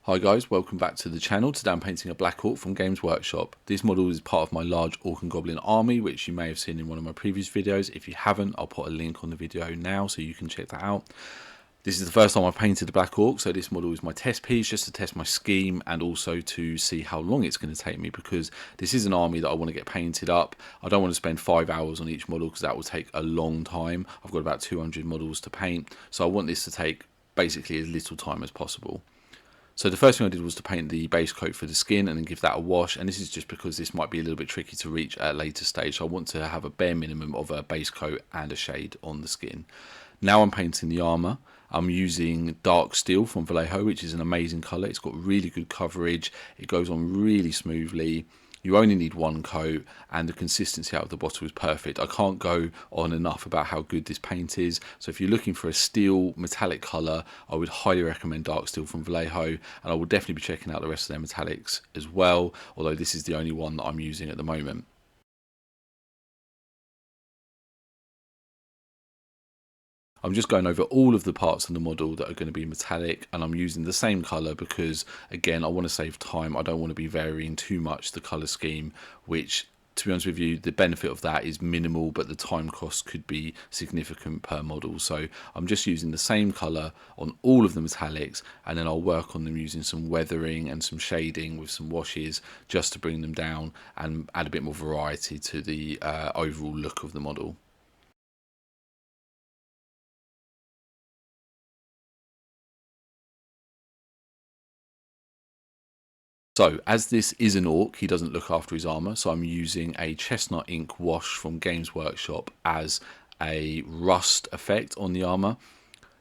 Hi guys, welcome back to the channel. Today I'm painting a Black Orc from Games Workshop. This model is part of my large Orc and Goblin army, which you may have seen in one of my previous videos. If you haven't, I'll put a link on the video now so you can check that out. This is the first time I've painted the Black Orc, so this model is my test piece just to test my scheme and also to see how long it's going to take me, because this is an army that I want to get painted up. I don't want to spend 5 hours on each model because that will take a long time. I've got about 200 models to paint, so I want this to take basically as little time as possible. So the first thing I did was to paint the base coat for the skin and then give that a wash, and this is just because this might be a little bit tricky to reach at a later stage, so I want to have a bare minimum of a base coat and a shade on the skin. Now I'm painting the armour. I'm using dark steel from Waaaagh, which is an amazing colour. It's got really good coverage, it goes on really smoothly. You only need one coat and the consistency out of the bottle is perfect. I can't go on enough about how good this paint is. So if you're looking for a steel metallic colour, I would highly recommend dark steel from Waaaagh, and I will definitely be checking out the rest of their metallics as well, although this is the only one that I'm using at the moment. I'm just going over all of the parts of the model that are going to be metallic, and I'm using the same colour because, again, I want to save time. I don't want to be varying too much the colour scheme, which, to be honest with you, the benefit of that is minimal, but the time cost could be significant per model. So I'm just using the same colour on all of the metallics, and then I'll work on them using some weathering and some shading with some washes just to bring them down and add a bit more variety to the overall look of the model. So, as this is an orc, he doesn't look after his armour, so I'm using a chestnut ink wash from Games Workshop as a rust effect on the armour.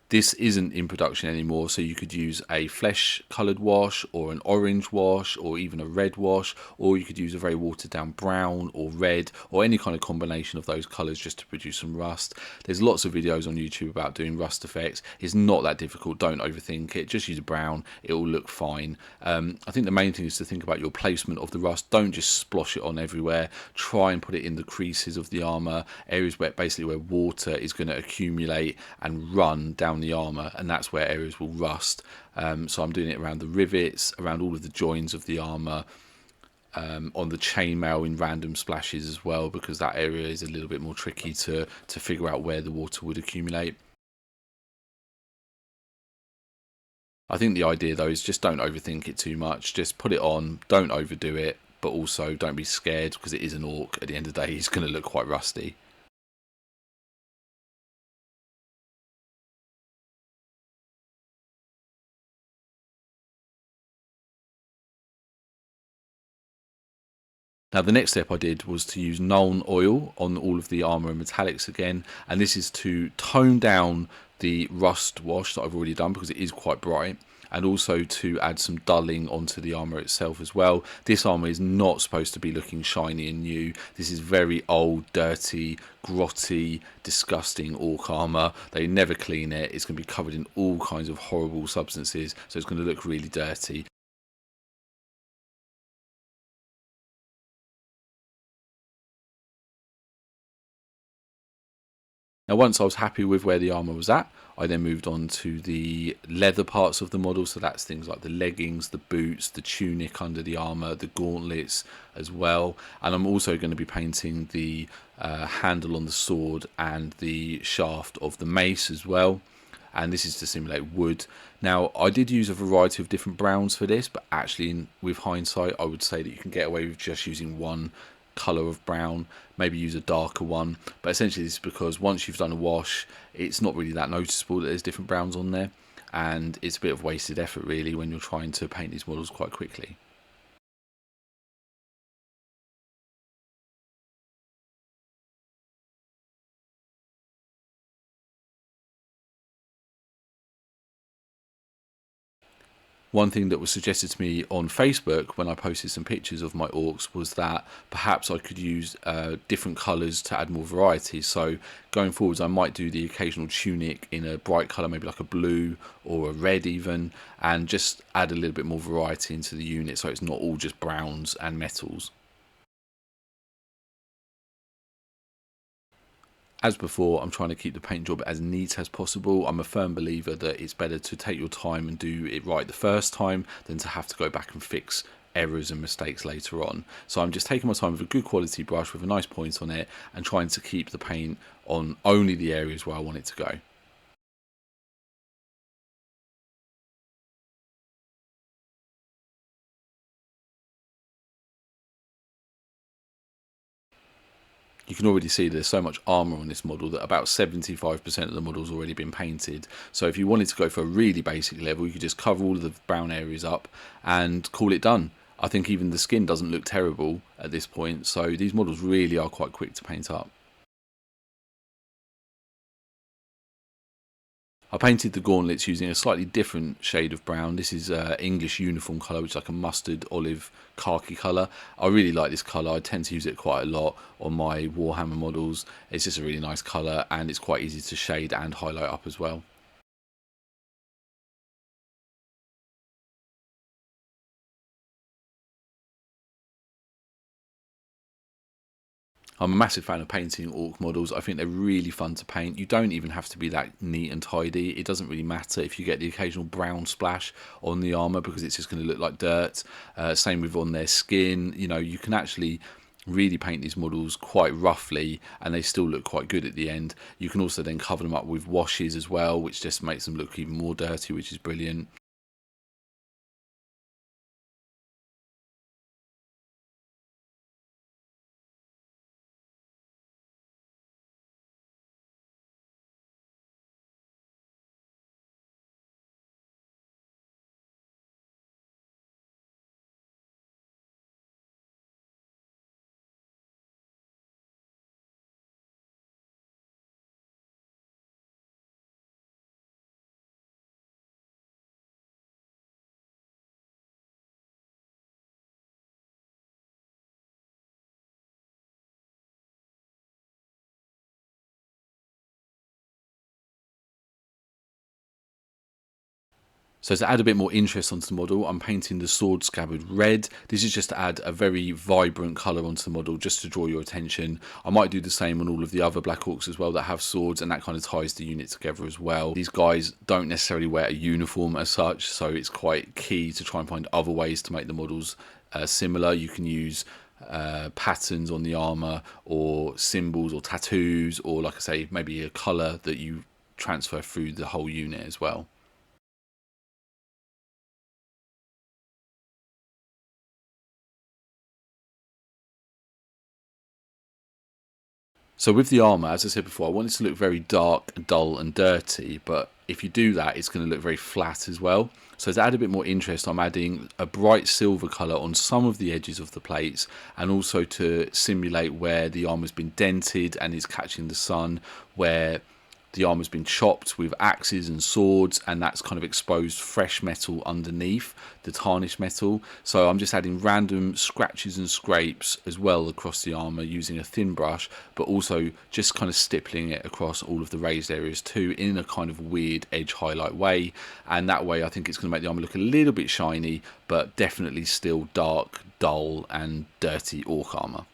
This isn't in production anymore, so you could use a flesh coloured wash or an orange wash or even a red wash, or you could use a very watered down brown or red or any kind of combination of those colours just to produce some rust. There's lots of videos on YouTube about doing rust effects. It's not that difficult, don't overthink it, just use a brown, it will look fine. I think the main thing is to think about your placement of the rust. Don't just splosh it on everywhere. Try and put it in the creases of the armour, areas where basically where water is going to accumulate and run down the armour, and that's where areas will rust. So I'm doing it around the rivets, around all of the joins of the armour, on the chainmail in random splashes as well, because that area is a little bit more tricky to figure out where the water would accumulate. I think the idea though is just don't overthink it too much, just put it on, don't overdo it, but also don't be scared because it is an orc. At the end of the day, he's going to look quite rusty. Now the next step I did was to use Nuln oil on all of the armour and metallics again, and this is to tone down the rust wash that I've already done because it is quite bright, and also to add some dulling onto the armour itself as well. This armour is not supposed to be looking shiny and new. This is very old, dirty, grotty, disgusting orc armour. They never clean it. It's going to be covered in all kinds of horrible substances, so it's going to look really dirty. Now once I was happy with where the armour was at, I then moved on to the leather parts of the model, so that's things like the leggings, the boots, the tunic under the armour, the gauntlets as well, and I'm also going to be painting the handle on the sword and the shaft of the mace as well, and this is to simulate wood. Now I did use a variety of different browns for this, but actually with hindsight I would say that you can get away with just using one colour of brown, maybe use a darker one, but essentially this is because once you've done a wash it's not really that noticeable that there's different browns on there, and it's a bit of wasted effort really when you're trying to paint these models quite quickly. One thing that was suggested to me on Facebook when I posted some pictures of my orcs was that perhaps I could use different colours to add more variety. So going forwards I might do the occasional tunic in a bright colour, maybe like a blue or a red even, and just add a little bit more variety into the unit so it's not all just browns and metals. As before, I'm trying to keep the paint job as neat as possible. I'm a firm believer that it's better to take your time and do it right the first time than to have to go back and fix errors and mistakes later on. So I'm just taking my time with a good quality brush with a nice point on it and trying to keep the paint on only the areas where I want it to go. You can already see there's so much armour on this model that about 75% of the model's already been painted. So if you wanted to go for a really basic level, you could just cover all of the brown areas up and call it done. I think even the skin doesn't look terrible at this point, so these models really are quite quick to paint up. I painted the gauntlets using a slightly different shade of brown. This is English uniform colour, which is like a mustard olive khaki colour. I really like this colour. I tend to use it quite a lot on my Warhammer models. It's just a really nice colour and it's quite easy to shade and highlight up as well. I'm a massive fan of painting orc models. I think they're really fun to paint. You don't even have to be that neat and tidy. It doesn't really matter if you get the occasional brown splash on the armour because it's just going to look like dirt. Same with on their skin. You know, you can actually really paint these models quite roughly and they still look quite good at the end. You can also then cover them up with washes as well, which just makes them look even more dirty, which is brilliant. So to add a bit more interest onto the model, I'm painting the sword scabbard red. This is just to add a very vibrant colour onto the model, just to draw your attention. I might do the same on all of the other Black Orcs as well that have swords, and that kind of ties the unit together as well. These guys don't necessarily wear a uniform as such, so it's quite key to try and find other ways to make the models similar. You can use patterns on the armour, or symbols or tattoos, or like I say, maybe a colour that you transfer through the whole unit as well. So with the armour, as I said before, I want it to look very dark, dull and dirty, but if you do that, it's going to look very flat as well. So to add a bit more interest, I'm adding a bright silver colour on some of the edges of the plates, and also to simulate where the armour's been dented and is catching the sun, where the armour's been chopped with axes and swords, and that's kind of exposed fresh metal underneath the tarnished metal. So I'm just adding random scratches and scrapes as well across the armour using a thin brush, but also just kind of stippling it across all of the raised areas too, in a kind of weird edge highlight way. And that way I think it's going to make the armour look a little bit shiny, but definitely still dark, dull and dirty orc armour.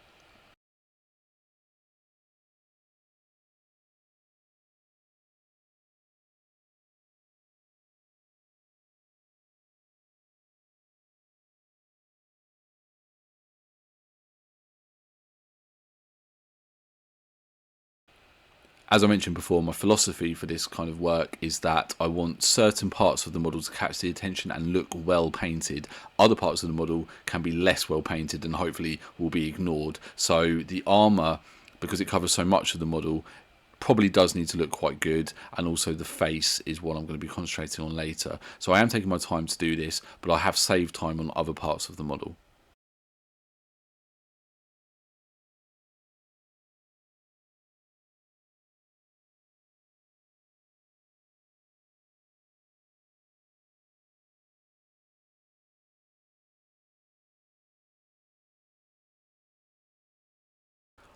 As I mentioned before, my philosophy for this kind of work is that I want certain parts of the model to catch the attention and look well painted. Other parts of the model can be less well painted and hopefully will be ignored. So the armour, because it covers so much of the model, probably does need to look quite good, and also the face is what I'm going to be concentrating on later. So I am taking my time to do this, but I have saved time on other parts of the model.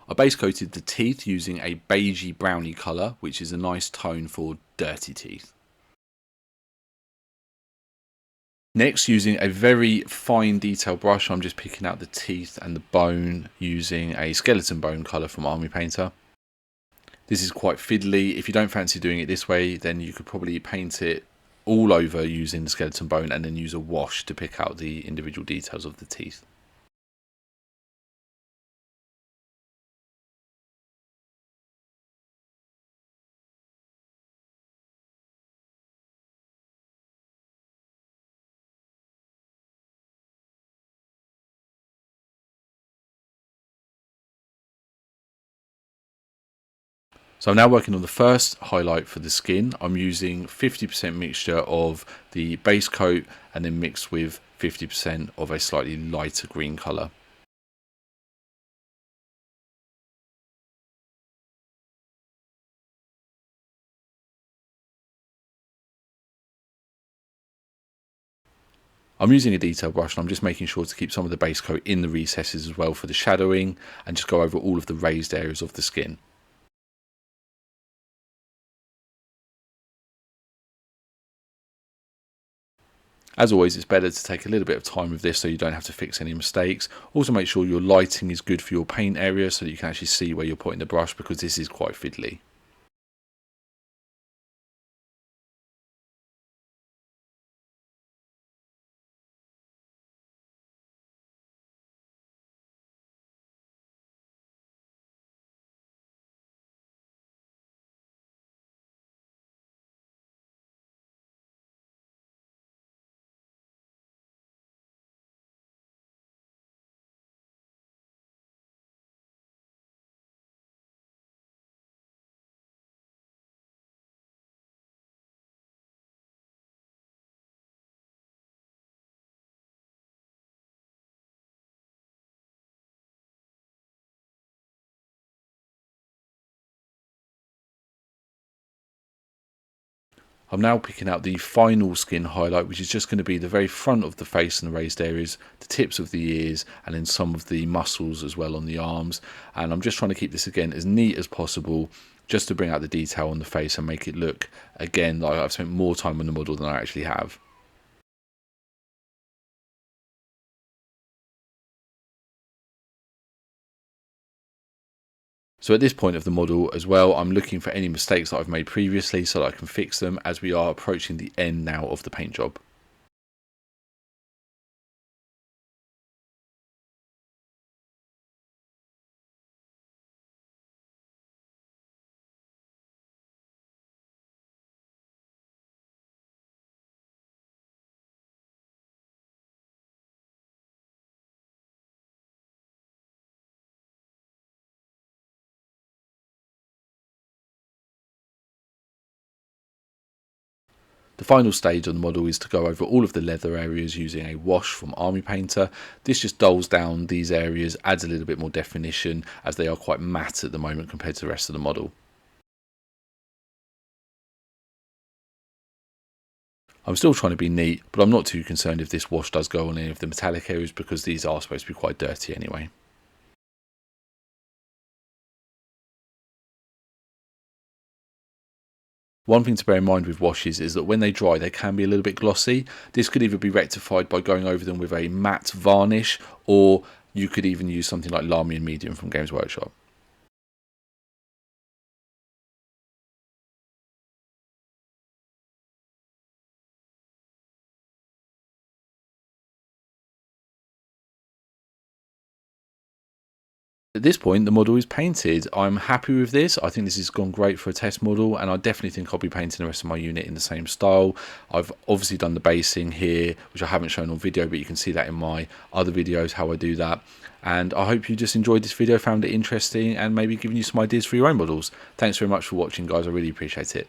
I base coated the teeth using a beigey browny colour, which is a nice tone for dirty teeth. Next, using a very fine detail brush, I'm just picking out the teeth and the bone using a skeleton bone colour from Army Painter. This is quite fiddly. If you don't fancy doing it this way, then you could probably paint it all over using the skeleton bone and then use a wash to pick out the individual details of the teeth. So I'm now working on the first highlight for the skin. I'm using 50% mixture of the base coat and then mixed with 50% of a slightly lighter green colour. I'm using a detail brush and I'm just making sure to keep some of the base coat in the recesses as well for the shadowing, and just go over all of the raised areas of the skin. As always, it's better to take a little bit of time with this so you don't have to fix any mistakes. Also make sure your lighting is good for your paint area so that you can actually see where you're putting the brush, because this is quite fiddly. I'm now picking out the final skin highlight, which is just going to be the very front of the face and the raised areas, the tips of the ears, and then some of the muscles as well on the arms. And I'm just trying to keep this again as neat as possible, just to bring out the detail on the face and make it look again like I've spent more time on the model than I actually have. So at this point of the model as well, I'm looking for any mistakes that I've made previously so that I can fix them, as we are approaching the end now of the paint job. The final stage on the model is to go over all of the leather areas using a wash from Army Painter. This just dulls down these areas, adds a little bit more definition, as they are quite matte at the moment compared to the rest of the model. I'm still trying to be neat, but I'm not too concerned if this wash does go on any of the metallic areas, because these are supposed to be quite dirty anyway. One thing to bear in mind with washes is that when they dry, they can be a little bit glossy. This could either be rectified by going over them with a matte varnish, or you could even use something like Lamy and Medium from Games Workshop. At this point, the model is painted. I'm happy with this. I think this has gone great for a test model, and I definitely think I'll be painting the rest of my unit in the same style. I've obviously done the basing here, which I haven't shown on video, but you can see that in my other videos how I do that. And I hope you just enjoyed this video, found it interesting, and maybe given you some ideas for your own models. Thanks very much for watching, guys. I really appreciate it.